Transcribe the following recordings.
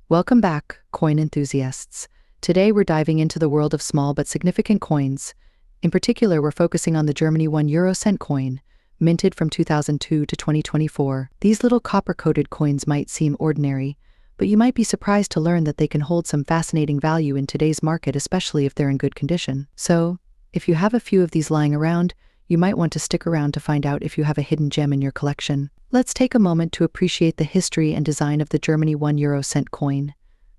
Welcome back, coin enthusiasts. Today we're diving into the world of small but significant coins. In particular, we're focusing on the Germany €1 coin, minted from 2002 to 2024. These little copper-coated coins might seem ordinary, but you might be surprised to learn that they can hold some fascinating value in today's market, especially if they're in good condition. So, if you have a few of these lying around, you might want to stick around to find out if you have a hidden gem in your collection. Let's take a moment to appreciate the history and design of the Germany €1 coin.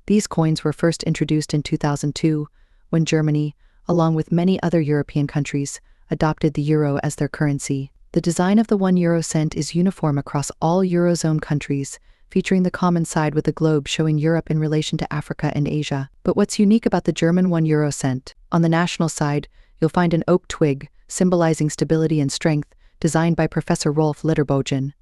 These coins were first introduced in 2002, when Germany, along with many other European countries, adopted the euro as their currency. The design of the €1 is uniform across all Eurozone countries, featuring the common side with the globe showing Europe in relation to Africa and Asia. But what's unique about the German €1? On the national side, you'll find an oak twig, symbolizing stability and strength, designed by Professor Rolf Lederbogen.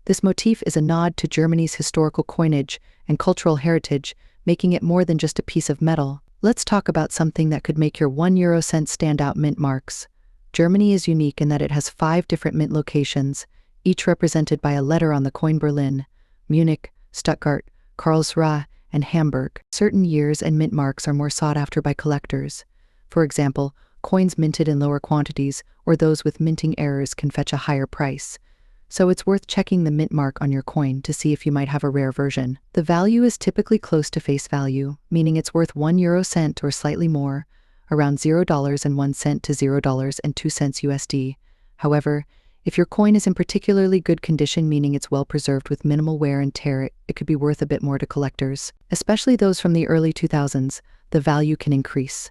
This motif is a nod to Germany's historical coinage and cultural heritage, making it more than just a piece of metal. Let's talk about something that could make your €1 stand out: mint marks. Germany is unique in that it has 5 different mint locations, each represented by a letter on the coin: Berlin, Munich, Stuttgart, Karlsruhe, and Hamburg. Certain years and mint marks are more sought after by collectors. For example, coins minted in lower quantities or those with minting errors can fetch a higher price. So it's worth checking the mint mark on your coin to see if you might have a rare version. The value is typically close to face value, meaning it's worth €1 or slightly more, around $0.01 to $0.02 USD. However, if your coin is in particularly good condition, meaning it's well preserved with minimal wear and tear, it could be worth a bit more to collectors. Especially those from the early 2000s, the value can increase.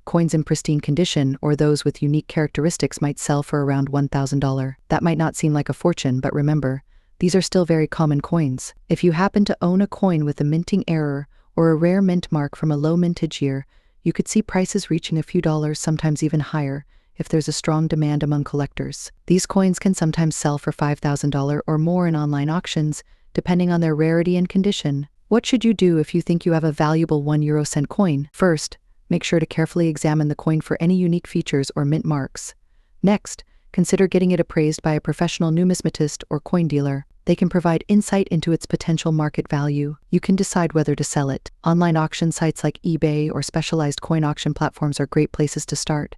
Coins in pristine condition or those with unique characteristics might sell for around $1,000. That might not seem like a fortune, but remember, these are still very common coins. If you happen to own a coin with a minting error or a rare mint mark from a low mintage year, you could see prices reaching a few dollars, sometimes even higher, if there's a strong demand among collectors. These coins can sometimes sell for $5,000 or more in online auctions, depending on their rarity and condition. What should you do if you think you have a valuable €1 coin? First, make sure to carefully examine the coin for any unique features or mint marks. Next, consider getting it appraised by a professional numismatist or coin dealer. They can provide insight into its potential market value. You can decide whether to sell it. Online auction sites like eBay or specialized coin auction platforms are great places to start.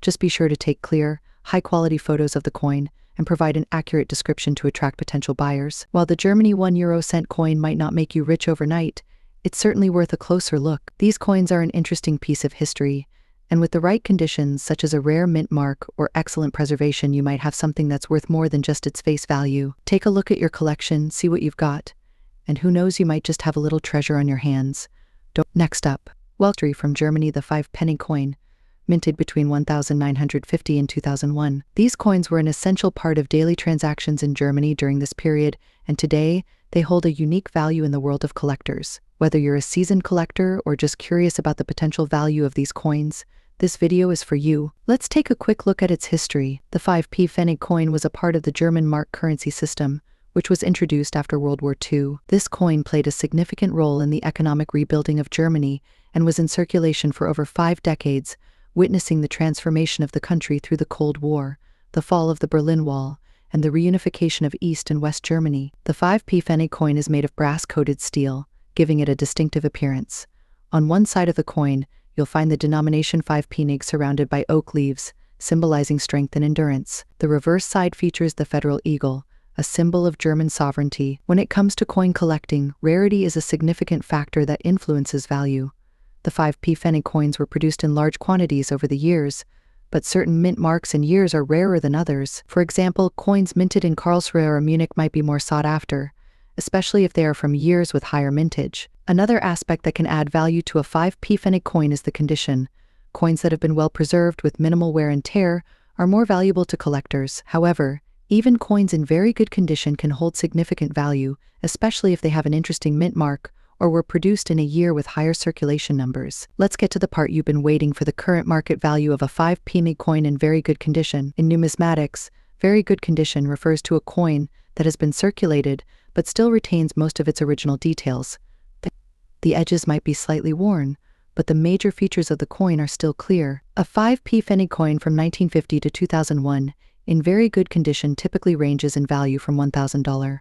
Just be sure to take clear, high-quality photos of the coin and provide an accurate description to attract potential buyers. While the Germany €1 coin might not make you rich overnight, it's certainly worth a closer look. These coins are an interesting piece of history, and with the right conditions, such as a rare mint mark or excellent preservation, you might have something that's worth more than just its face value. Take a look at your collection, see what you've got, and who knows, you might just have a little treasure on your hands. Next up, Weltry from Germany, the 5-penny coin, minted between 1950 and 2001. These coins were an essential part of daily transactions in Germany during this period, and today, they hold a unique value in the world of collectors. Whether you're a seasoned collector or just curious about the potential value of these coins, this video is for you. Let's take a quick look at its history. The 5p coin was a part of the German mark currency system, which was introduced after World War II. This coin played a significant role in the economic rebuilding of Germany and was in circulation for over 5 decades, witnessing the transformation of the country through the Cold War, the fall of the Berlin Wall, and the reunification of East and West Germany. The 5p coin is made of brass-coated steel, giving it a distinctive appearance. On one side of the coin, you'll find the denomination 5 surrounded by oak leaves, symbolizing strength and endurance. The reverse side features the federal eagle, a symbol of German sovereignty. When it comes to coin collecting, rarity is a significant factor that influences value. The 5p coins were produced in large quantities over the years, but certain mint marks and years are rarer than others. For example, coins minted in Karlsruhe or Munich might be more sought after, especially if they are from years with higher mintage. Another aspect that can add value to a 5p coin is the condition. Coins that have been well preserved with minimal wear and tear are more valuable to collectors. However, even coins in very good condition can hold significant value, especially if they have an interesting mint mark or were produced in a year with higher circulation numbers. Let's get to the part you've been waiting for: the current market value of a 5p coin in very good condition. In numismatics, very good condition refers to a coin that has been circulated but still retains most of its original details. The edges might be slightly worn, but the major features of the coin are still clear. A 5p coin from 1950 to 2001, in very good condition, typically ranges in value from $1,000.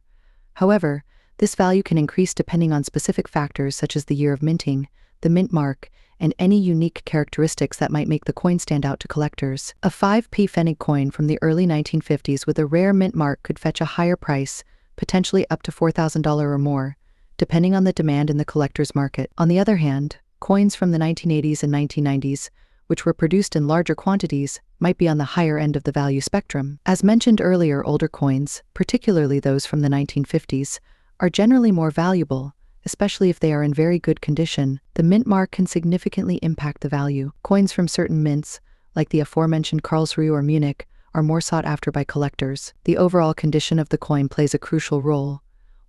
However, This value can increase depending on specific factors such as the year of minting, the mint mark, and any unique characteristics that might make the coin stand out to collectors. A 5p pfennig coin from the early 1950s with a rare mint mark could fetch a higher price, potentially up to $4,000 or more, depending on the demand in the collector's market. On the other hand, coins from the 1980s and 1990s, which were produced in larger quantities, might be on the higher end of the value spectrum. As mentioned earlier, older coins, particularly those from the 1950s, are generally more valuable, especially if they are in very good condition. The mint mark can significantly impact the value. Coins from certain mints, like the aforementioned Karlsruhe or Munich, are more sought after by collectors. The overall condition of the coin plays a crucial role.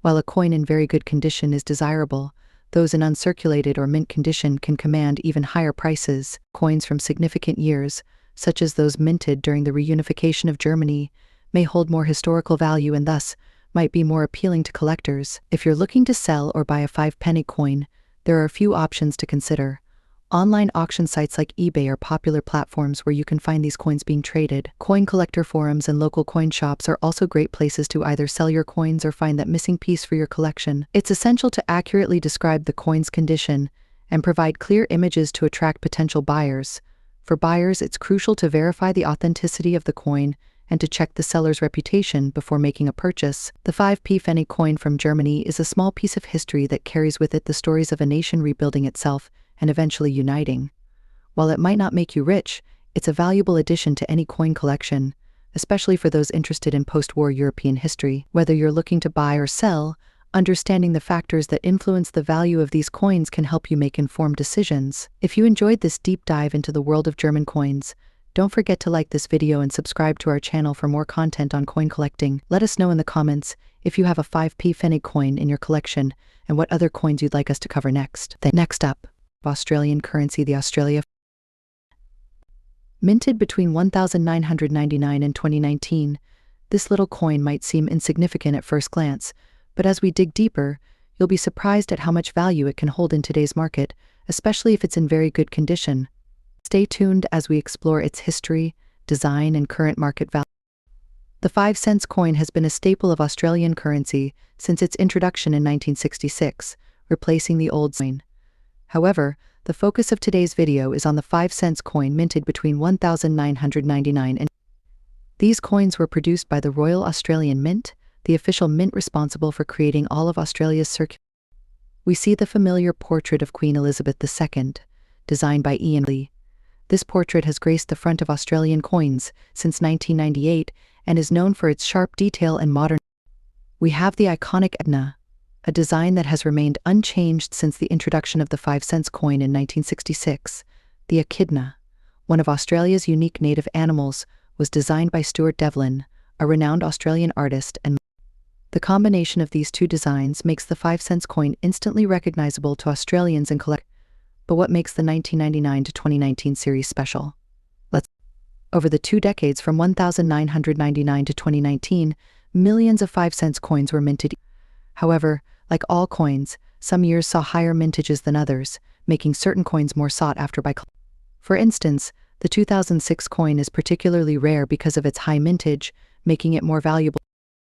While a coin in very good condition is desirable, those in uncirculated or mint condition can command even higher prices. Coins from significant years, such as those minted during the reunification of Germany, may hold more historical value and thus might be more appealing to collectors. If you're looking to sell or buy a 5-penny coin, there are a few options to consider. Online auction sites like eBay are popular platforms where you can find these coins being traded. Coin collector forums and local coin shops are also great places to either sell your coins or find that missing piece for your collection. It's essential to accurately describe the coin's condition and provide clear images to attract potential buyers. For buyers, it's crucial to verify the authenticity of the coin and to check the seller's reputation before making a purchase. The 5p pfennig coin from Germany is a small piece of history that carries with it the stories of a nation rebuilding itself and eventually uniting. While it might not make you rich, it's a valuable addition to any coin collection, especially for those interested in post-war European history. Whether you're looking to buy or sell, understanding the factors that influence the value of these coins can help you make informed decisions. If you enjoyed this deep dive into the world of German coins, don't forget to like this video and subscribe to our channel for more content on coin collecting. Let us know in the comments if you have a 5p pfennig coin in your collection and what other coins you'd like us to cover next. Next up, Australian currency, the Australia. Minted between 1999 and 2019, this little coin might seem insignificant at first glance, but as we dig deeper, you'll be surprised at how much value it can hold in today's market, especially if it's in very good condition. Stay tuned as we explore its history, design, and current market value. The 5-cent coin has been a staple of Australian currency since its introduction in 1966, replacing the old coin. However, the focus of today's video is on the 5-cent coin minted between 1999 and these coins were produced by the Royal Australian Mint, the official mint responsible for creating all of Australia's circular. We see the familiar portrait of Queen Elizabeth II, designed by Ian Lee. This portrait has graced the front of Australian coins since 1998 and is known for its sharp detail and modern. We have the iconic Edna, a design that has remained unchanged since the introduction of the 5-cent coin in 1966. The echidna, one of Australia's unique native animals, was designed by Stuart Devlin, a renowned Australian artist, and the combination of these two designs makes the 5-cent coin instantly recognizable to Australians and collectors. But what makes the 1999 to 2019 series special? Over the 2 decades from 1999 to 2019, millions of 5-cent coins were minted. However, like all coins, some years saw higher mintages than others, making certain coins more sought after by collectors. For instance, the 2006 coin is particularly rare because of its high mintage, making it more valuable.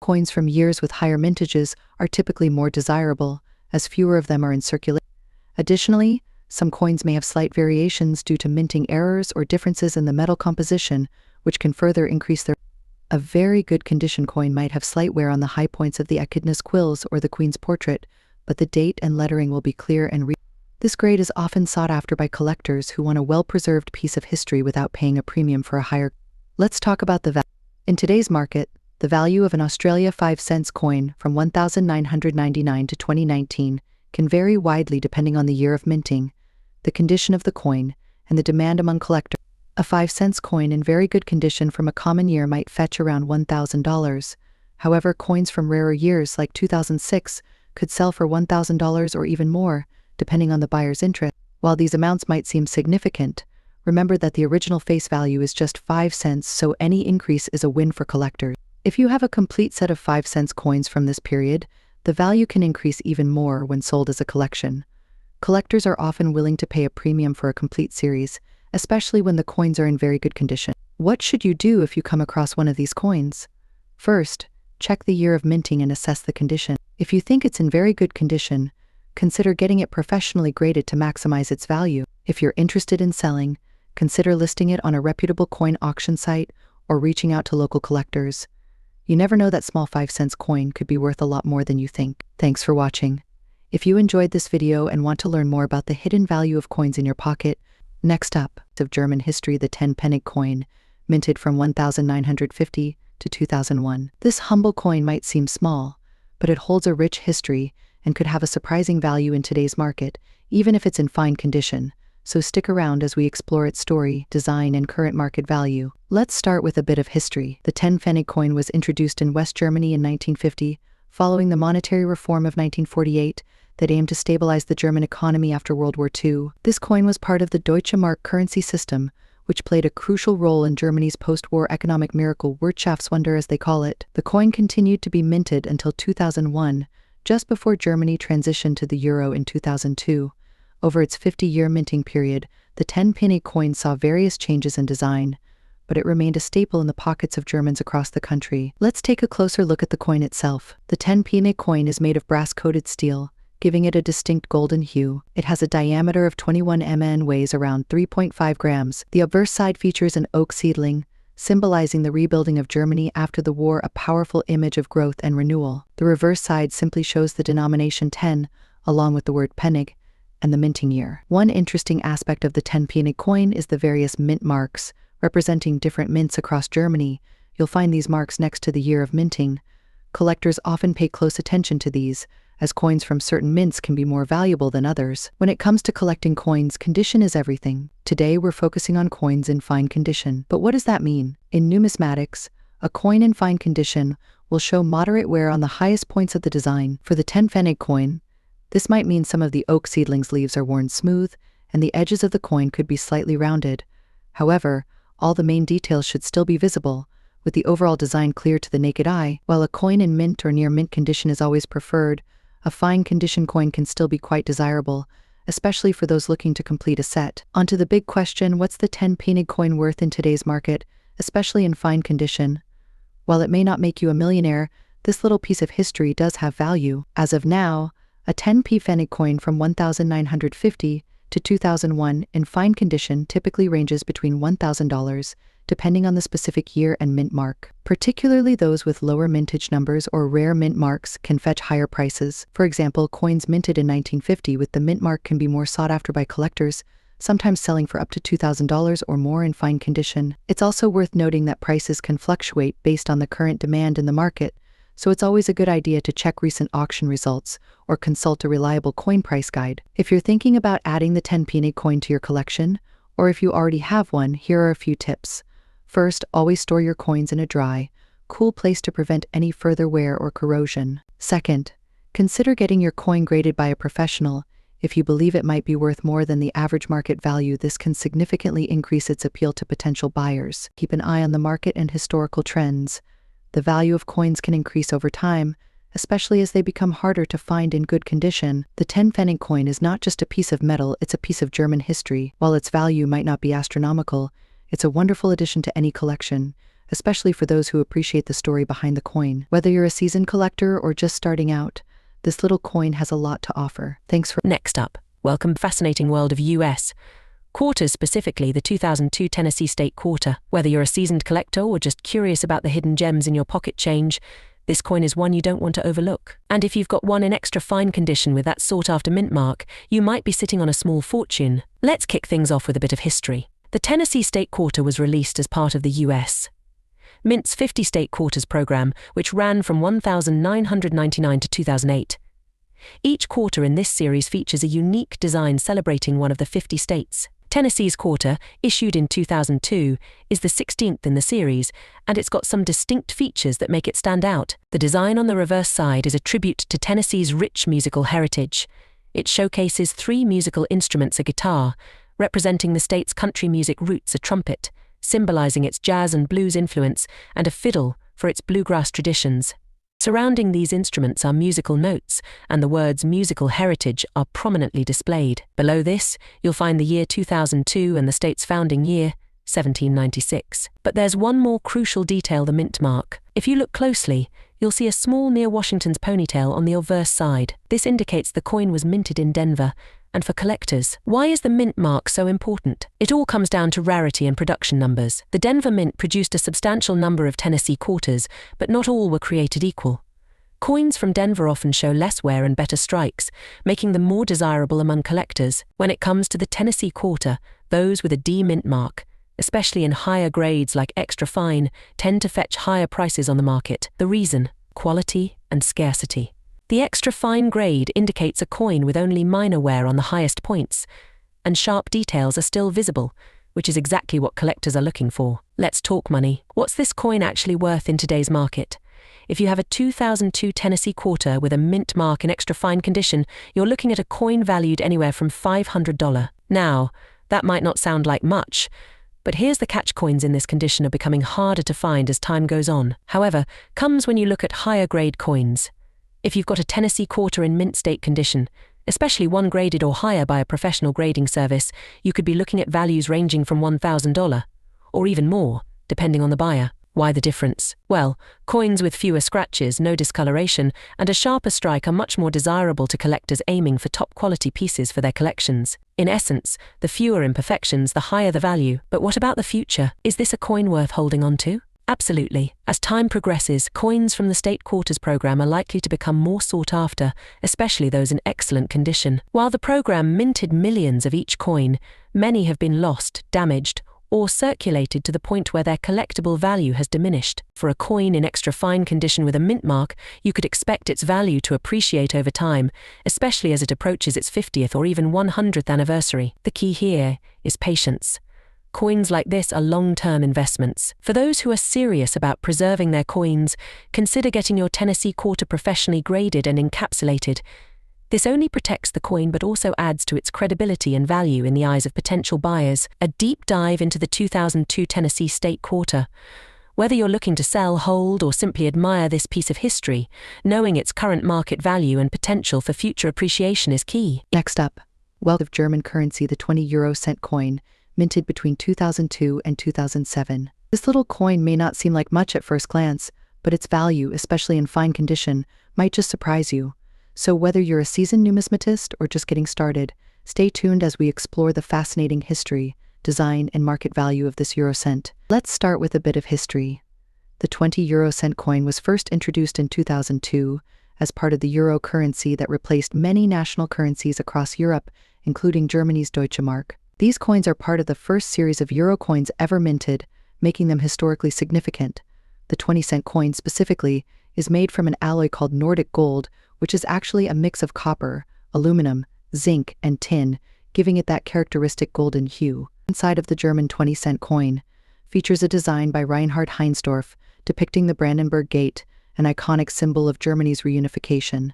Coins from years with higher mintages are typically more desirable, as fewer of them are in circulation. Additionally, some coins may have slight variations due to minting errors or differences in the metal composition, which can further increase their. A very good condition coin might have slight wear on the high points of the echidna's quills or the queen's portrait, but the date and lettering will be clear and This grade is often sought after by collectors who want a well-preserved piece of history without paying a premium for a higher. Let's talk about the value. In today's market, the value of an Australia 5-cent coin from 1999 to 2019 can vary widely depending on the year of minting, the condition of the coin, and the demand among collectors. A 5-cent coin in very good condition from a common year might fetch around $1,000. However, coins from rarer years like 2006 could sell for $1,000 or even more, depending on the buyer's interest. While these amounts might seem significant, remember that the original face value is just 5 cents, so any increase is a win for collectors. If you have a complete set of 5-cent coins from this period, the value can increase even more when sold as a collection. Collectors are often willing to pay a premium for a complete series, especially when the coins are in very good condition. What should you do if you come across one of these coins? First, Check the year of minting and assess the condition. If you think it's in very good condition, consider getting it professionally graded to maximize its value. If you're interested in selling, consider listing it on a reputable coin auction site or reaching out to local collectors. You never know, that small 5-cent coin could be worth a lot more than you think. Thanks for watching. If you enjoyed this video and want to learn more about the hidden value of coins in your pocket, next up, of German history, the 10-penny coin, minted from 1950 to 2001. This humble coin might seem small, but it holds a rich history and could have a surprising value in today's market, even if it's in fine condition. So stick around as we explore its story, design, and current market value. Let's start with a bit of history. The 10-penny coin was introduced in West Germany in 1950, following the monetary reform of 1948 that aimed to stabilize the German economy after World War II. This coin was part of the Deutsche Mark currency system, which played a crucial role in Germany's post-war economic miracle, Wirtschaftswunder as they call it. The coin continued to be minted until 2001, just before Germany transitioned to the euro in 2002. Over its 50-year minting period, the 10-penny coin saw various changes in design, but it remained a staple in the pockets of Germans across the country. Let's take a closer look at the coin itself. The 10-penny coin is made of brass-coated steel, giving it a distinct golden hue. It has a diameter of 21 mm and weighs around 3.5 grams. The obverse side features an oak seedling, symbolizing the rebuilding of Germany after the war, a powerful image of growth and renewal. The reverse side simply shows the denomination 10, along with the word Pfennig, and the minting year. One interesting aspect of the 10-penny coin is the various mint marks, representing different mints across Germany. You'll find these marks next to the year of minting. Collectors often pay close attention to these, as coins from certain mints can be more valuable than others. When it comes to collecting coins, condition is everything. Today we're focusing on coins in fine condition. But what does that mean? In numismatics, a coin in fine condition will show moderate wear on the highest points of the design. For the 10-penny coin, this might mean some of the oak seedling's leaves are worn smooth, and the edges of the coin could be slightly rounded. However, all the main details should still be visible, with the overall design clear to the naked eye. While a coin in mint or near mint condition is always preferred, a fine condition coin can still be quite desirable, especially for those looking to complete a set. Onto the big question, what's the 10-penny coin worth in today's market, especially in fine condition? While it may not make you a millionaire, this little piece of history does have value. As of now, a 10-penny coin from 1950 to 2001 in fine condition typically ranges between $1,000, depending on the specific year and mint mark. Particularly those with lower mintage numbers or rare mint marks can fetch higher prices. For example, coins minted in 1950 with the mint mark can be more sought after by collectors, sometimes selling for up to $2,000 or more in fine condition. It's also worth noting that prices can fluctuate based on the current demand in the market, so it's always a good idea to check recent auction results or consult a reliable coin price guide. If you're thinking about adding the 10-penny coin to your collection, or if you already have one, here are a few tips. First, always store your coins in a dry, cool place to prevent any further wear or corrosion. Second, consider getting your coin graded by a professional. If you believe it might be worth more than the average market value, this can significantly increase its appeal to potential buyers. Keep an eye on the market and historical trends. The value of coins can increase over time, especially as they become harder to find in good condition. The 10-penny coin is not just a piece of metal, it's a piece of German history. While its value might not be astronomical, it's a wonderful addition to any collection, especially for those who appreciate the story behind the coin. Whether you're a seasoned collector or just starting out, this little coin has a lot to offer. Thanks for... Next up, welcome to the fascinating world of US quarters, specifically the 2002 Tennessee State Quarter. Whether you're a seasoned collector or just curious about the hidden gems in your pocket change, this coin is one you don't want to overlook. And if you've got one in extra fine condition with that sought-after mint mark, you might be sitting on a small fortune. Let's kick things off with a bit of history. The Tennessee State Quarter was released as part of the U.S. Mint's 50 State Quarters program, which ran from 1999 to 2008. Each quarter in this series features a unique design celebrating one of the 50 states. Tennessee's quarter, issued in 2002, is the 16th in the series, and it's got some distinct features that make it stand out. The design on the reverse side is a tribute to Tennessee's rich musical heritage. It showcases 3 musical instruments: a guitar, representing the state's country music roots, a trumpet, symbolizing its jazz and blues influence, and a fiddle, for its bluegrass traditions. Surrounding these instruments are musical notes, and the words musical heritage are prominently displayed. Below this, you'll find the year 2002 and the state's founding year, 1796. But there's one more crucial detail: the mint mark. If you look closely, you'll see a small near Washington's ponytail on the obverse side. This indicates the coin was minted in Denver. And for collectors, why is the mint mark so important? It all comes down to rarity and production numbers. The Denver Mint produced a substantial number of Tennessee quarters, but not all were created equal. Coins from Denver often show less wear and better strikes, making them more desirable among collectors. When it comes to the Tennessee quarter, those with a D mint mark, especially in higher grades like extra fine, tend to fetch higher prices on the market. The reason? Quality and scarcity. The extra fine grade indicates a coin with only minor wear on the highest points, and sharp details are still visible, which is exactly what collectors are looking for. Let's talk money. What's this coin actually worth in today's market? If you have a 2002 Tennessee quarter with a mint mark in extra fine condition, you're looking at a coin valued anywhere from $500. Now, that might not sound like much, but here's the catch: coins in this condition are becoming harder to find as time goes on. However, comes when you look at higher grade coins. If you've got a Tennessee quarter in mint state condition, especially one graded or higher by a professional grading service, you could be looking at values ranging from $1,000, or even more, depending on the buyer. Why the difference? Well, coins with fewer scratches, no discoloration, and a sharper strike are much more desirable to collectors aiming for top quality pieces for their collections. In essence, the fewer imperfections, the higher the value. But what about the future? Is this a coin worth holding on to? Absolutely. As time progresses, coins from the State Quarters program are likely to become more sought after, especially those in excellent condition. While the program minted millions of each coin, many have been lost, damaged, or circulated to the point where their collectible value has diminished. For a coin in extra fine condition with a mint mark, you could expect its value to appreciate over time, especially as it approaches its 50th or even 100th anniversary. The key here is patience. Coins like this are long-term investments. For those who are serious about preserving their coins, consider getting your Tennessee quarter professionally graded and encapsulated. This only protects the coin but also adds to its credibility and value in the eyes of potential buyers. A deep dive into the 2002 Tennessee State Quarter. Whether you're looking to sell, hold, or simply admire this piece of history, knowing its current market value and potential for future appreciation is key. Next up, wealth of German currency, the 20 euro cent coin, minted between 2002 and 2007. This little coin may not seem like much at first glance, but its value, especially in fine condition, might just surprise you. So whether you're a seasoned numismatist or just getting started, stay tuned as we explore the fascinating history, design, and market value of this euro cent. Let's start with a bit of history. The 20 euro cent coin was first introduced in 2002 as part of the euro currency that replaced many national currencies across Europe, including Germany's Deutsche Mark. These coins are part of the first series of euro coins ever minted, making them historically significant. The 20-cent coin specifically is made from an alloy called Nordic gold, which is actually a mix of copper, aluminum, zinc, and tin, giving it that characteristic golden hue. Inside of the German 20-cent coin features a design by Reinhard Heinsdorf depicting the Brandenburg Gate, an iconic symbol of Germany's reunification.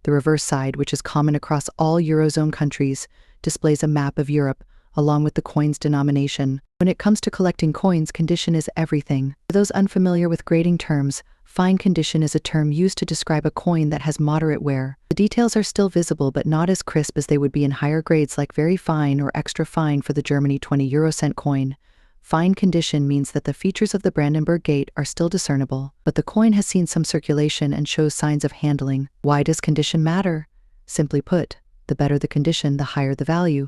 The reverse side, which is common across all Eurozone countries, displays a map of Europe, along with the coin's denomination. When it comes to collecting coins, condition is everything. For those unfamiliar with grading terms, fine condition is a term used to describe a coin that has moderate wear. The details are still visible but not as crisp as they would be in higher grades like very fine or extra fine for the Germany 20 euro cent coin. Fine condition means that the features of the Brandenburg Gate are still discernible, but the coin has seen some circulation and shows signs of handling. Why does condition matter? Simply put, the better the condition, the higher the value.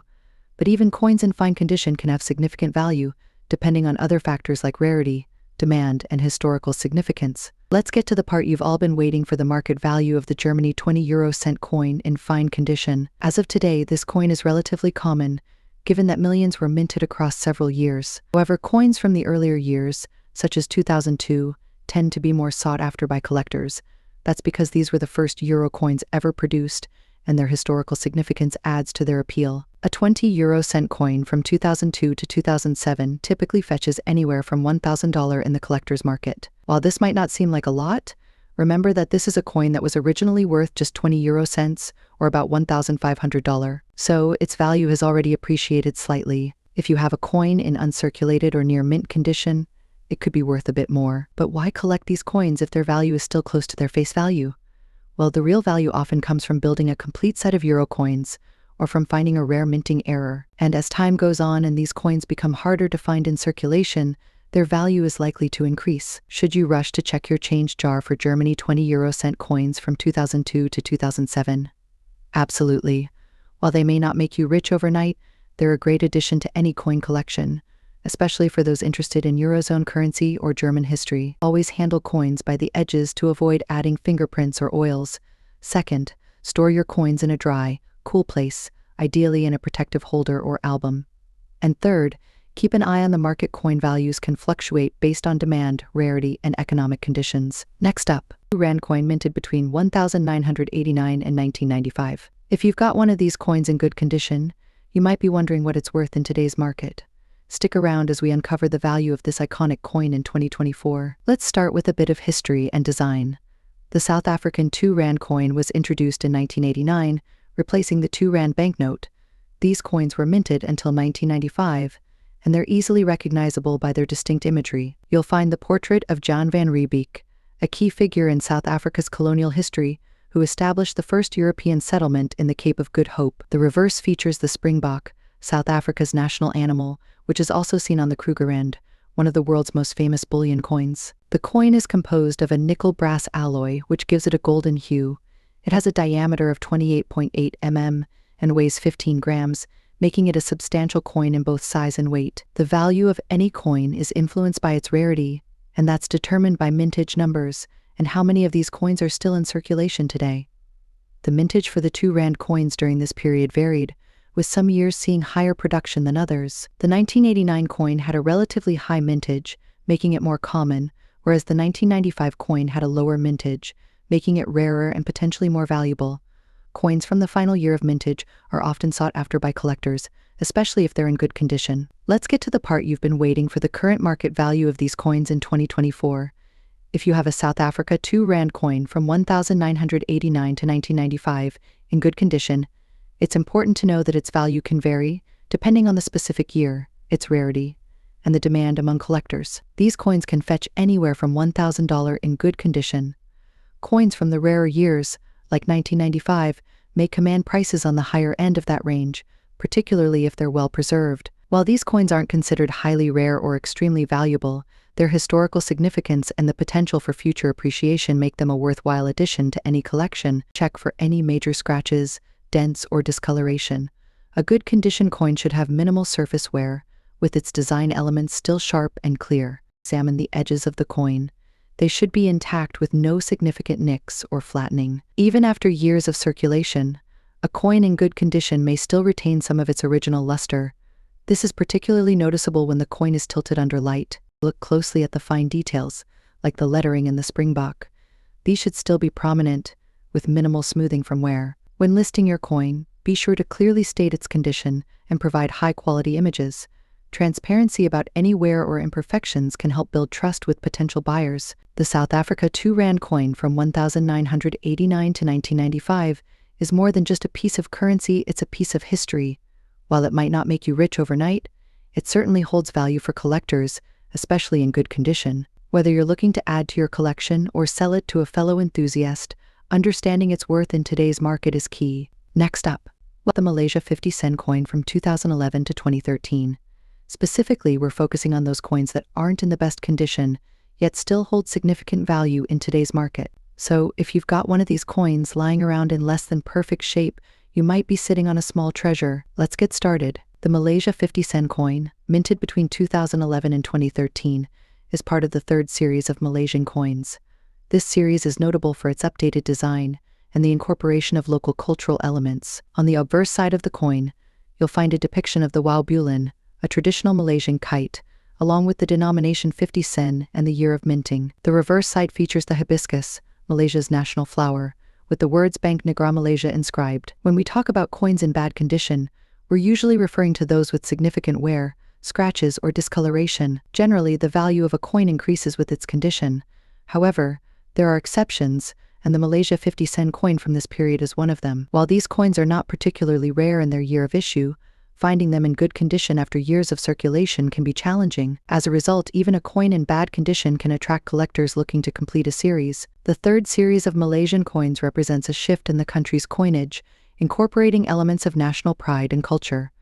But even coins in fine condition can have significant value, depending on other factors like rarity, demand, and historical significance. Let's get to the part you've all been waiting for: the market value of the Germany 20 euro cent coin in fine condition. As of today, this coin is relatively common, given that millions were minted across several years. However, coins from the earlier years, such as 2002, tend to be more sought after by collectors. That's because these were the first euro coins ever produced, and their historical significance adds to their appeal. A 20 euro cent coin from 2002 to 2007 typically fetches anywhere from $1,000 in the collector's market. While this might not seem like a lot, remember that this is a coin that was originally worth just 20 euro cents, or about $1,500. So its value has already appreciated slightly. If you have a coin in uncirculated or near mint condition, it could be worth a bit more. But why collect these coins if their value is still close to their face value? Well, the real value often comes from building a complete set of euro coins, or from finding a rare minting error. And as time goes on and these coins become harder to find in circulation, their value is likely to increase. Should you rush to check your change jar for Germany 20 euro cent coins from 2002 to 2007? Absolutely. While they may not make you rich overnight, they're a great addition to any coin collection, especially for those interested in Eurozone currency or German history. Always handle coins by the edges to avoid adding fingerprints or oils. Second, store your coins in a dry, cool place, ideally in a protective holder or album. And third, keep an eye on the market. Coin values can fluctuate based on demand, rarity, and economic conditions. Next up, rand coin minted between 1989 and 1995. If you've got one of these coins in good condition, you might be wondering what it's worth in today's market. Stick around as we uncover the value of this iconic coin in 2024. Let's start with a bit of history and design. The South African 2 rand coin was introduced in 1989, replacing the 2 rand banknote. These coins were minted until 1995, and they're easily recognizable by their distinct imagery. You'll find the portrait of Jan van Riebeeck, a key figure in South Africa's colonial history, who established the first European settlement in the Cape of Good Hope. The reverse features the springbok, South Africa's national animal, which is also seen on the Krugerrand, one of the world's most famous bullion coins. The coin is composed of a nickel-brass alloy, which gives it a golden hue. It has a diameter of 28.8 mm and weighs 15 grams, making it a substantial coin in both size and weight. The value of any coin is influenced by its rarity, and that's determined by mintage numbers and how many of these coins are still in circulation today. The mintage for the 2 rand coins during this period varied, with some years seeing higher production than others. The 1989 coin had a relatively high mintage, making it more common, whereas the 1995 coin had a lower mintage, making it rarer and potentially more valuable. Coins from the final year of mintage are often sought after by collectors, especially if they're in good condition. Let's get to the part you've been waiting for: the current market value of these coins in 2024. If you have a South Africa 2 rand coin from 1989 to 1995 in good condition, it's important to know that its value can vary depending on the specific year, its rarity, and the demand among collectors. These coins can fetch anywhere from $1,000 in good condition. Coins from the rarer years, like 1995, may command prices on the higher end of that range, particularly if they're well preserved. While these coins aren't considered highly rare or extremely valuable, their historical significance and the potential for future appreciation make them a worthwhile addition to any collection. Check for any major scratches, dents, or discoloration. A good condition coin should have minimal surface wear, with its design elements still sharp and clear. Examine the edges of the coin. They should be intact with no significant nicks or flattening. Even after years of circulation, a coin in good condition may still retain some of its original luster. This is particularly noticeable when the coin is tilted under light. Look closely at the fine details, like the lettering and the springbok. These should still be prominent, with minimal smoothing from wear. When listing your coin, be sure to clearly state its condition and provide high-quality images. Transparency about any wear or imperfections can help build trust with potential buyers. The South Africa 2 rand coin from 1989 to 1995 is more than just a piece of currency, it's a piece of history. While it might not make you rich overnight, it certainly holds value for collectors, especially in good condition. Whether you're looking to add to your collection or sell it to a fellow enthusiast, understanding its worth in today's market is key. Next up, the Malaysia 50 cent coin from 2011 to 2013. Specifically, we're focusing on those coins that aren't in the best condition, yet still hold significant value in today's market. So, if you've got one of these coins lying around in less than perfect shape, you might be sitting on a small treasure. Let's get started. The Malaysia 50 cent coin, minted between 2011 and 2013, is part of the third series of Malaysian coins. This series is notable for its updated design and the incorporation of local cultural elements. On the obverse side of the coin, you'll find a depiction of the Wau Bulan, a traditional Malaysian kite, along with the denomination 50 sen and the year of minting. The reverse side features the hibiscus, Malaysia's national flower, with the words Bank Negara Malaysia inscribed. When we talk about coins in bad condition, we're usually referring to those with significant wear, scratches, or discoloration. Generally, the value of a coin increases with its condition. However, there are exceptions, and the Malaysia 50 cent coin from this period is one of them. While these coins are not particularly rare in their year of issue, finding them in good condition after years of circulation can be challenging. As a result, even a coin in bad condition can attract collectors looking to complete a series. The third series of Malaysian coins represents a shift in the country's coinage, incorporating elements of national pride and culture.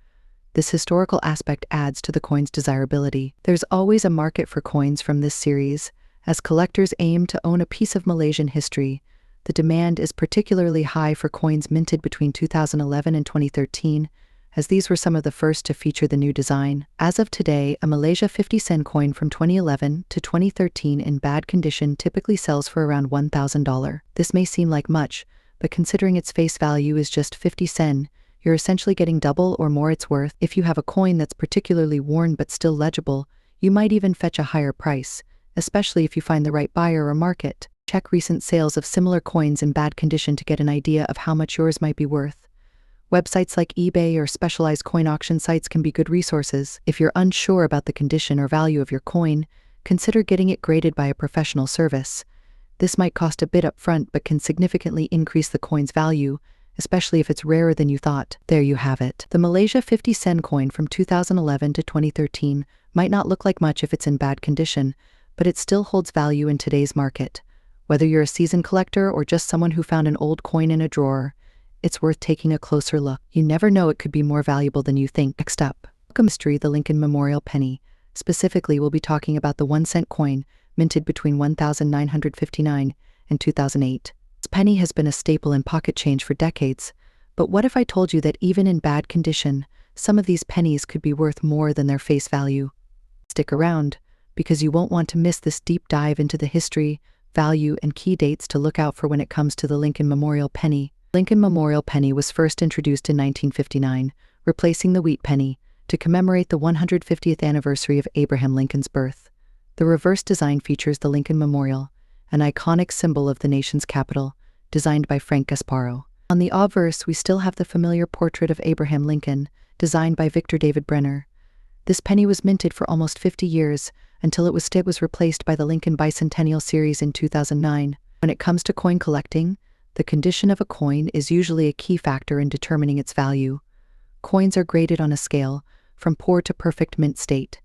This historical aspect adds to the coin's desirability. There's always a market for coins from this series. As collectors aim to own a piece of Malaysian history, the demand is particularly high for coins minted between 2011 and 2013, as these were some of the first to feature the new design. As of today, a Malaysia 50-cent coin from 2011 to 2013 in bad condition typically sells for around $1,000. This may seem like much, but considering its face value is just 50 cents, you're essentially getting double or more its worth. If you have a coin that's particularly worn but still legible, you might even fetch a higher price, especially if you find the right buyer or market. Check recent sales of similar coins in bad condition to get an idea of how much yours might be worth. Websites like eBay or specialized coin auction sites can be good resources. If you're unsure about the condition or value of your coin, consider getting it graded by a professional service. This might cost a bit up front but can significantly increase the coin's value, especially if it's rarer than you thought. There you have it. The Malaysia 50-cent coin from 2011 to 2013 might not look like much if it's in bad condition, but it still holds value in today's market. Whether you're a seasoned collector or just someone who found an old coin in a drawer, it's worth taking a closer look. You never know, it could be more valuable than you think. Next up, mystery, the Lincoln Memorial Penny. Specifically, we'll be talking about the 1-cent coin, minted between 1959 and 2008. This penny has been a staple in pocket change for decades, but what if I told you that even in bad condition, some of these pennies could be worth more than their face value? Stick around, because you won't want to miss this deep dive into the history, value, and key dates to look out for when it comes to the Lincoln Memorial Penny. Lincoln Memorial Penny was first introduced in 1959, replacing the wheat penny, to commemorate the 150th anniversary of Abraham Lincoln's birth. The reverse design features the Lincoln Memorial, an iconic symbol of the nation's capital, designed by Frank Gasparo. On the obverse, we still have the familiar portrait of Abraham Lincoln, designed by Victor David Brenner. This penny was minted for almost 50 years, until it was replaced by the Lincoln Bicentennial Series in 2009. When it comes to coin collecting, the condition of a coin is usually a key factor in determining its value. Coins are graded on a scale from poor to perfect mint state.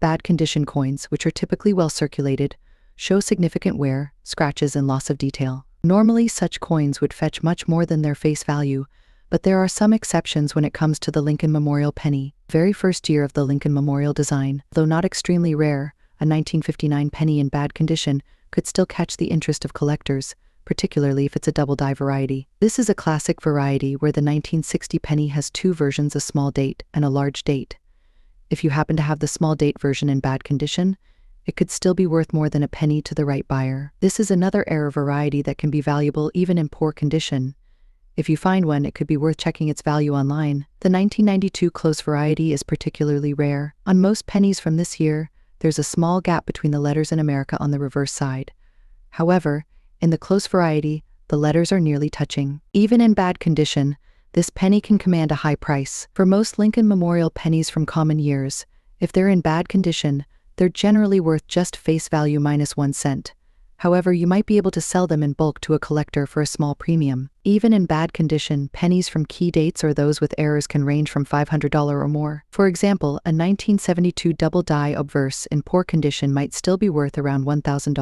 Bad condition coins, which are typically well circulated, show significant wear, scratches, and loss of detail. Normally, such coins would fetch much more than their face value, but there are some exceptions when it comes to the Lincoln Memorial Penny. Very first year of the Lincoln Memorial design, though not extremely rare, a 1959 penny in bad condition could still catch the interest of collectors, particularly if it's a double die variety. This is a classic variety where the 1960 penny has two versions, a small date and a large date. If you happen to have the small date version in bad condition, it could still be worth more than a penny to the right buyer. This is another era variety that can be valuable even in poor condition. If you find one, it could be worth checking its value online. The 1992 close variety is particularly rare. On most pennies from this year, there's a small gap between the letters in America on the reverse side. However, in the close variety, the letters are nearly touching. Even in bad condition, this penny can command a high price. For most Lincoln Memorial pennies from common years, if they're in bad condition, they're generally worth just face value minus 1 cent. However, you might be able to sell them in bulk to a collector for a small premium. Even in bad condition, pennies from key dates or those with errors can range from $500 or more. For example, a 1972 double die obverse in poor condition might still be worth around $1,000,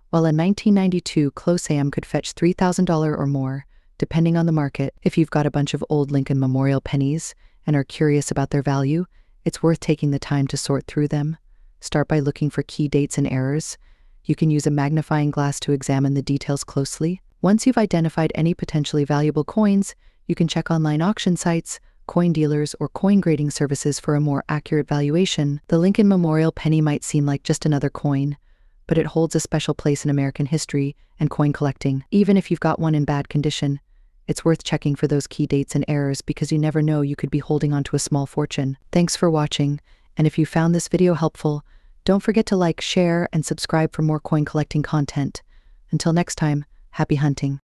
while a 1992 close AM could fetch $3,000 or more, depending on the market. If you've got a bunch of old Lincoln Memorial pennies and are curious about their value, it's worth taking the time to sort through them. Start by looking for key dates and errors. You can use a magnifying glass to examine the details closely. Once you've identified any potentially valuable coins, you can check online auction sites, coin dealers, or coin grading services for a more accurate valuation. The Lincoln Memorial Penny might seem like just another coin, but it holds a special place in American history and coin collecting. Even if you've got one in bad condition, it's worth checking for those key dates and errors because you never know, you could be holding onto a small fortune. Thanks for watching, and if you found this video helpful, don't forget to like, share, and subscribe for more coin collecting content. Until next time, happy hunting.